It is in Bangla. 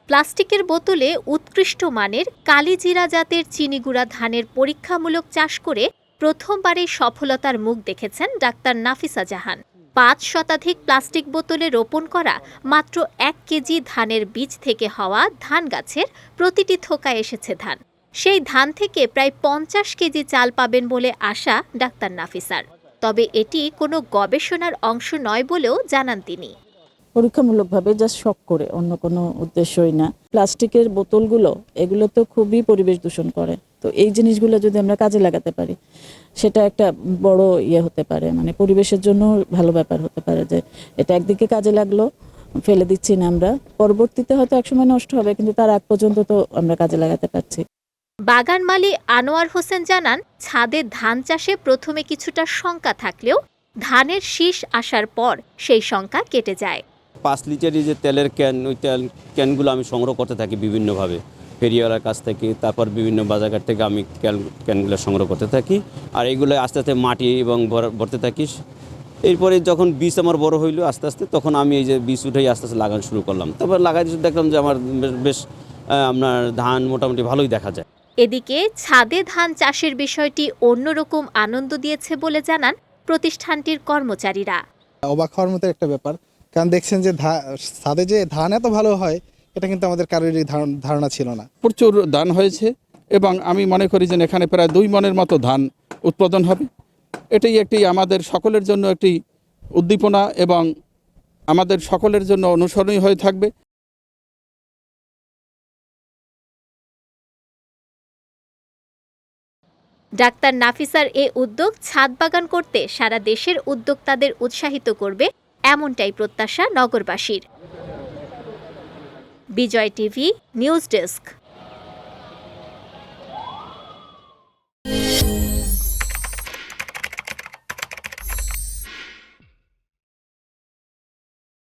প্লাস্টিকের বোতলে উৎকৃষ্ট মানের কালিজিরা জাতের চিনিগুড়া ধানের পরীক্ষামূলক চাষ করে প্রথমবারেই সফলতার মুখ দেখেছেন ডাক্তার নাফিসা জাহান। ৫ শতাধিক প্লাস্টিক বোতলে রোপণ করা মাত্র ১ কেজি ধানের বীজ থেকে হওয়া ধান গাছের প্রতিটি থোকায় এসেছে ধান। সেই ধান থেকে প্রায় ৫০ কেজি চাল পাবেন বলে আশা ডাক্তার নাফিসার। তবে এটি কোনো গবেষণার অংশ নয় বলেও জানান তিনি। পরীক্ষামূলকভাবে জাস্ট শখ করে, অন্য কোনো উদ্দেশ্যই না। প্লাস্টিকের বোতলগুলো এগুলো তো খুবই পরিবেশ দূষণ করে, তো এই জিনিসগুলো যদি আমরা কাজে লাগাতে পারি সেটা একটা বড় হতে পারে, মানে পরিবেশের জন্য ভালো ব্যাপার হতে পারে। যে এটা একদিকে কাজে লাগলো, ফেলে দিচ্ছি না আমরা, পরবর্তীতে হয়তো একসময় নষ্ট হবে, কিন্তু তার আগ পর্যন্ত তো আমরা কাজে লাগাতে পারছি। বাগান মালি আনোয়ার হোসেন জানান, ছাদে ধান চাষে প্রথমে কিছুটা শঙ্কা থাকলেও ধানের শীষ আসার পর সেই শঙ্কা কেটে যায়। ৫ লিটারের যে তেলের ক্যান, ওই ক্যানগুলো আমি সংগ্রহ করতে থাকি বিভিন্নভাবে, ফেরিওয়ালার কাছ থেকে, তারপর বিভিন্ন বাজারঘাট থেকে আমি ক্যানগুলো সংগ্রহ করতে থাকি। আর এইগুলো আস্তে আস্তে মাটি এবং ভরতে থাকি। এরপরে যখন বীজ আমার বড় হইলো আস্তে আস্তে, তখন আমি এই যে বীজ উঠেই আস্তে আস্তে লাগানো শুরু করলাম। তারপর লাগাই দেখলাম যে আমার বেশ আপনার ধান মোটামুটি ভালোই দেখা যায়। এদিকে ছাদে ধান চাষের বিষয়টি অন্যরকম আনন্দ দিয়েছে বলে জানান প্রতিষ্ঠানটির কর্মচারীরা। অবাক হওয়ার মতো একটা ব্যাপার, কারণ দেখছেন যে ছাদে যে ধান এত ভালো হয় এটা কিন্তু আমাদের কারোরই ধারণা ছিল না। প্রচুর ধান হয়েছে এবং আমি মনে করি যে এখানে প্রায় 2 মণের মতো ধান উৎপাদন হবে। এটাই একটি আমাদের সকলের জন্য একটি উদ্দীপনা এবং আমাদের সকলের জন্য অনুসরণীয় হয়ে থাকবে। ডাক্তার নাফিসার এ উদ্যোগ ছাদ বাগান করতে সারা দেশের উদ্যোক্তাদের উৎসাহিত করবে, এমনটাই প্রত্যাশা নগরবাসীর। বিজয় টিভি নিউজ ডেস্ক।